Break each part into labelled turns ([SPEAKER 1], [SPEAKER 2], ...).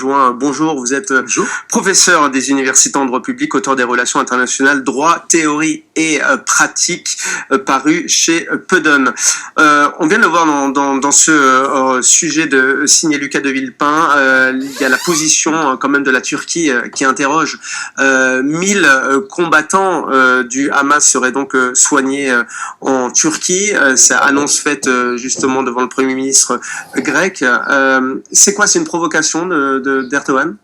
[SPEAKER 1] Bonjour, vous êtes
[SPEAKER 2] Bonjour.
[SPEAKER 1] professeur des universités en droit public, auteur des relations internationales, droit, théorie et pratique, paru chez Pedon. On vient de le voir dans ce sujet de signé Lucas de Villepin. Il y a la position quand même de la Turquie qui interroge. 1000 combattants du Hamas seraient donc soignés en Turquie. C'est annonce faite justement devant le Premier ministre grec. C'est quoi? C'est une provocation d'Erdogan?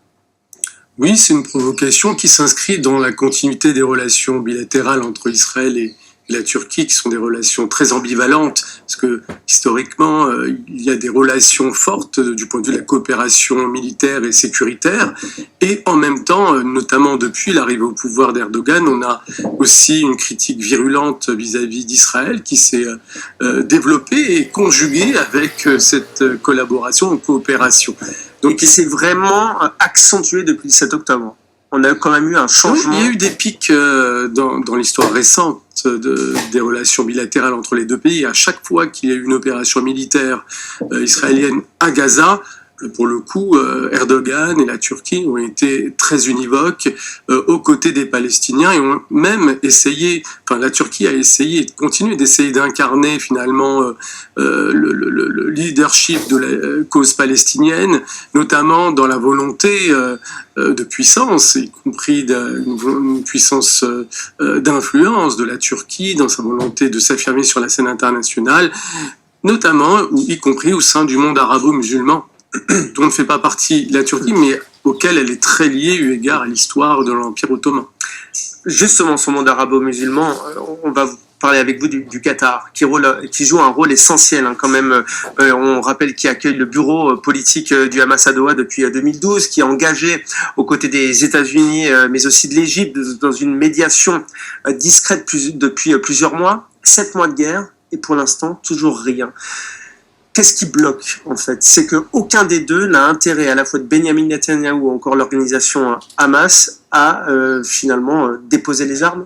[SPEAKER 2] Oui, c'est une provocation qui s'inscrit dans la continuité des relations bilatérales entre Israël et la Turquie, qui sont des relations très ambivalentes, parce que historiquement, il y a des relations fortes du point de vue de la coopération militaire et sécuritaire, et en même temps, notamment depuis l'arrivée au pouvoir d'Erdogan, on a aussi une critique virulente vis-à-vis d'Israël qui s'est développée et conjuguée avec cette collaboration ou coopération.
[SPEAKER 1] Donc, et qui s'est vraiment accentué depuis le 7 octobre. On a quand même eu un changement.
[SPEAKER 2] Il y a eu des pics dans l'histoire récente des relations bilatérales entre les deux pays. À chaque fois qu'il y a eu une opération militaire israélienne à Gaza, pour le coup, Erdogan et la Turquie ont été très univoques aux côtés des Palestiniens et ont même essayé, enfin la Turquie a essayé et continue d'essayer d'incarner finalement le leadership de la cause palestinienne, notamment dans la volonté de puissance, y compris une puissance d'influence de la Turquie, dans sa volonté de s'affirmer sur la scène internationale, notamment, y compris au sein du monde arabo-musulman, dont ne fait pas partie la Turquie, mais auquel elle est très liée eu égard à l'histoire de l'Empire ottoman.
[SPEAKER 1] Justement, ce monde arabo-musulman, on va parler avec vous du Qatar, qui joue un rôle essentiel quand même. On rappelle qu'il accueille le bureau politique du Hamas à Doha depuis 2012, qui est engagé aux côtés des États-Unis, mais aussi de l'Égypte, dans une médiation discrète depuis plusieurs mois. 7 mois de guerre, et pour l'instant, toujours rien. Qu'est-ce qui bloque, en fait? C'est qu'aucun des deux n'a intérêt, à la fois de Benyamin Netanyahou ou encore l'organisation Hamas, à finalement déposer les armes?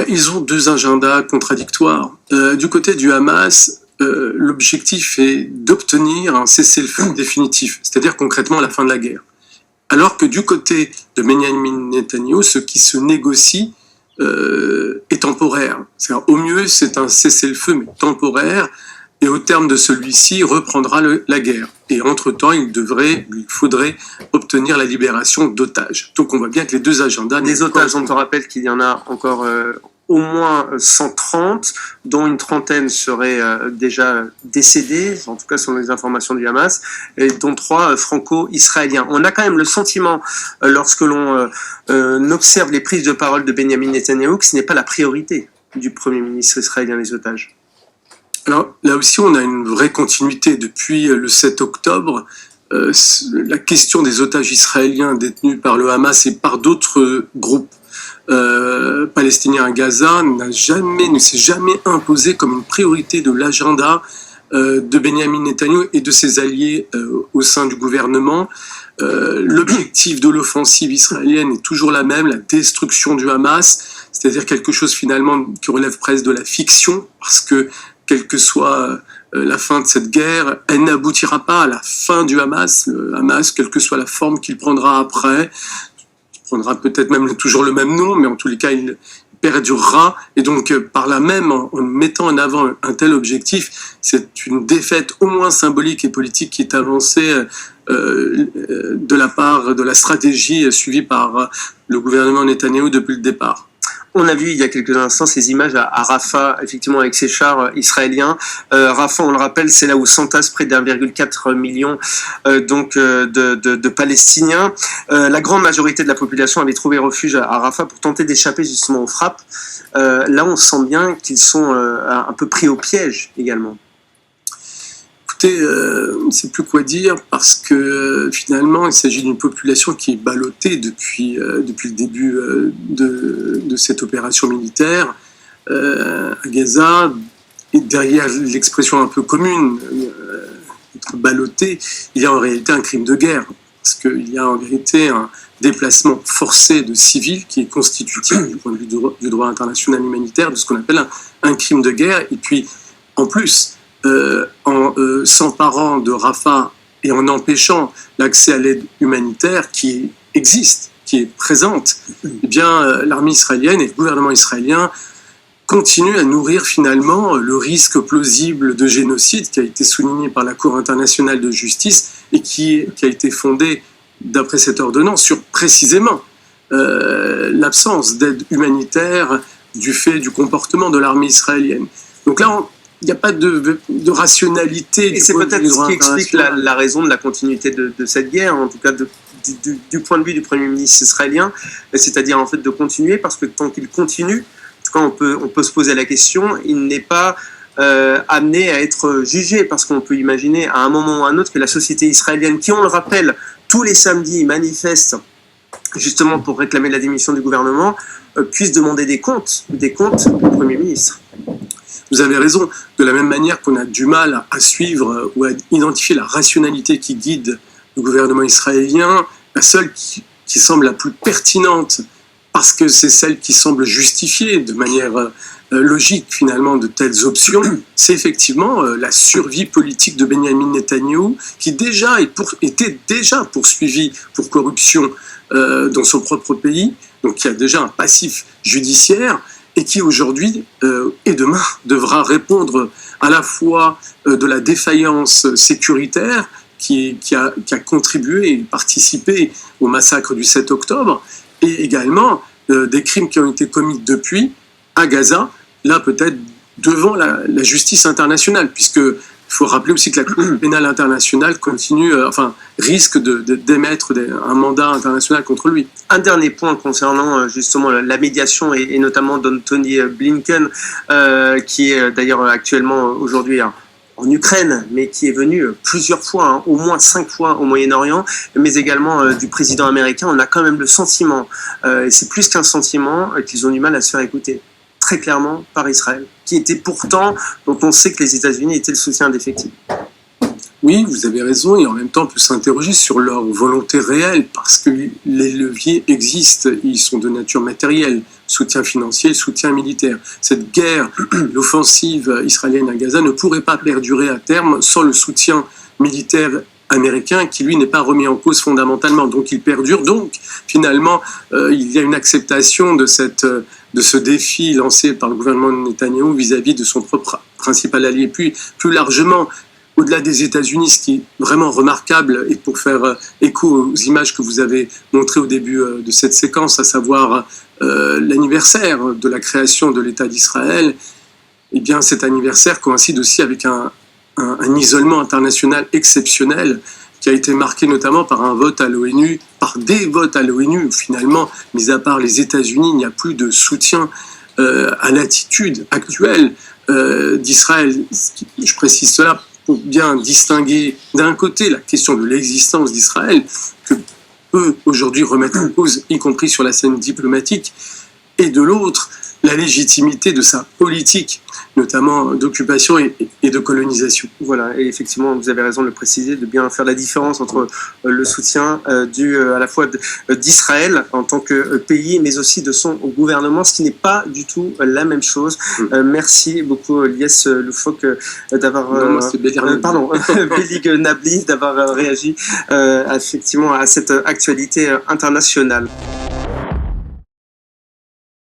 [SPEAKER 2] Ils ont deux agendas contradictoires. Du côté du Hamas, l'objectif est d'obtenir un cessez-le-feu définitif, c'est-à-dire concrètement la fin de la guerre. Alors que du côté de Benyamin Netanyahou, ce qui se négocie est temporaire. C'est-à-dire, au mieux, c'est un cessez-le-feu, mais temporaire, et au terme de celui-ci, reprendra la guerre. Et entre-temps, il faudrait obtenir la libération d'otages. Donc on voit bien que les deux agendas...
[SPEAKER 1] Les otages, on te rappelle qu'il y en a encore au moins 130, dont une trentaine seraient déjà décédés, en tout cas selon les informations du Hamas, et dont 3 franco-israéliens. On a quand même le sentiment, lorsque l'on observe les prises de parole de Benyamin Netanyahou, que ce n'est pas la priorité du Premier ministre israélien, les otages.
[SPEAKER 2] Alors là aussi, on a une vraie continuité. Depuis le 7 octobre, la question des otages israéliens détenus par le Hamas et par d'autres groupes palestiniens à Gaza ne s'est jamais imposée comme une priorité de l'agenda de Benyamin Netanyahou et de ses alliés au sein du gouvernement. L'objectif de l'offensive israélienne est toujours la même, la destruction du Hamas, c'est-à-dire quelque chose finalement qui relève presque de la fiction, parce que quelle que soit la fin de cette guerre, elle n'aboutira pas à la fin du Hamas. Le Hamas, quelle que soit la forme qu'il prendra après, il prendra peut-être même toujours le même nom, mais en tous les cas, il perdurera. Et donc, par là même, en mettant en avant un tel objectif, c'est une défaite au moins symbolique et politique qui est avancée de la part de la stratégie suivie par le gouvernement Netanyahou depuis le départ.
[SPEAKER 1] On a vu il y a quelques instants ces images à Rafah, effectivement avec ces chars israéliens. Rafah, on le rappelle, c'est là où s'entassent près d'1,4 million de Palestiniens. La grande majorité de la population avait trouvé refuge à Rafah pour tenter d'échapper justement aux frappes. Là, on sent bien qu'ils sont un peu pris au piège également.
[SPEAKER 2] Écoutez, on ne sait plus quoi dire parce que finalement, il s'agit d'une population qui est ballottée depuis le début de cette opération militaire à Gaza. Et derrière l'expression un peu commune, être ballotté, il y a en réalité un crime de guerre. Parce qu'il y a en vérité un déplacement forcé de civils qui est constitutif du point de vue du droit international humanitaire de ce qu'on appelle un crime de guerre. Et puis, en plus, en s'emparant de Rafah et en empêchant l'accès à l'aide humanitaire qui existe, qui est présente, eh bien, l'armée israélienne et le gouvernement israélien continuent à nourrir finalement le risque plausible de génocide qui a été souligné par la Cour internationale de justice et qui a été fondé, d'après cette ordonnance, sur précisément l'absence d'aide humanitaire du fait du comportement de l'armée israélienne. Donc là, il n'y a pas de rationalité.
[SPEAKER 1] Et c'est peut-être ce qui explique la raison de la continuité de cette guerre, en tout cas du point de vue du Premier ministre israélien, c'est-à-dire en fait de continuer, parce que tant qu'il continue, en tout cas on peut se poser la question, il n'est pas amené à être jugé, parce qu'on peut imaginer à un moment ou à un autre que la société israélienne, qui, on le rappelle, tous les samedis manifeste justement pour réclamer la démission du gouvernement, puisse demander des comptes au Premier ministre.
[SPEAKER 2] Vous avez raison. De la même manière qu'on a du mal à suivre ou à identifier la rationalité qui guide le gouvernement israélien, la seule qui semble la plus pertinente, parce que c'est celle qui semble justifier de manière logique finalement de telles options, c'est effectivement la survie politique de Benyamin Netanyahou, qui était déjà poursuivi pour corruption dans son propre pays, donc qui a déjà un passif judiciaire, et qui aujourd'hui et demain devra répondre à la fois de la défaillance sécuritaire qui a contribué et participé au massacre du 7 octobre, et également des crimes qui ont été commis depuis à Gaza, là peut-être devant la justice internationale, puisque il faut rappeler aussi que la Cour pénale internationale risque d'émettre un mandat international contre lui.
[SPEAKER 1] Un dernier point concernant justement la médiation et notamment d'Antony Blinken, qui est d'ailleurs actuellement aujourd'hui en Ukraine, mais qui est venu plusieurs fois, au moins 5 fois au Moyen-Orient, mais également du président américain. On a quand même le sentiment, et c'est plus qu'un sentiment, qu'ils ont du mal à se faire écouter très clairement par Israël, qui était pourtant, dont on sait que les États-Unis étaient le soutien indéfectible.
[SPEAKER 2] Oui, vous avez raison, et en même temps on peut s'interroger sur leur volonté réelle, parce que les leviers existent, ils sont de nature matérielle, soutien financier, soutien militaire. Cette guerre, l'offensive israélienne à Gaza ne pourrait pas perdurer à terme sans le soutien militaire américain, qui lui n'est pas remis en cause fondamentalement, donc il perdure. Donc finalement il y a une acceptation de ce défi lancé par le gouvernement de Netanyahou vis-à-vis de son propre principal allié. Puis plus largement, au-delà des États-Unis, ce qui est vraiment remarquable, et pour faire écho aux images que vous avez montrées au début de cette séquence, à savoir l'anniversaire de la création de l'État d'Israël, eh bien cet anniversaire coïncide aussi avec un isolement international exceptionnel qui a été marqué notamment par un vote à l'ONU, par des votes à l'ONU, où finalement, mis à part les États-Unis, il n'y a plus de soutien à l'attitude actuelle d'Israël. Je précise cela pour bien distinguer d'un côté la question de l'existence d'Israël, que peut aujourd'hui remettre en cause, y compris sur la scène diplomatique, et de l'autre, la légitimité de sa politique, notamment d'occupation et de colonisation.
[SPEAKER 1] Voilà, et effectivement, vous avez raison de le préciser, de bien faire la différence entre le soutien à la fois d'Israël en tant que pays, mais aussi de son gouvernement, ce qui n'est pas du tout la même chose. Merci beaucoup, Lies Loufoque, d'avoir... Belig Nabli, d'avoir réagi effectivement à cette actualité internationale.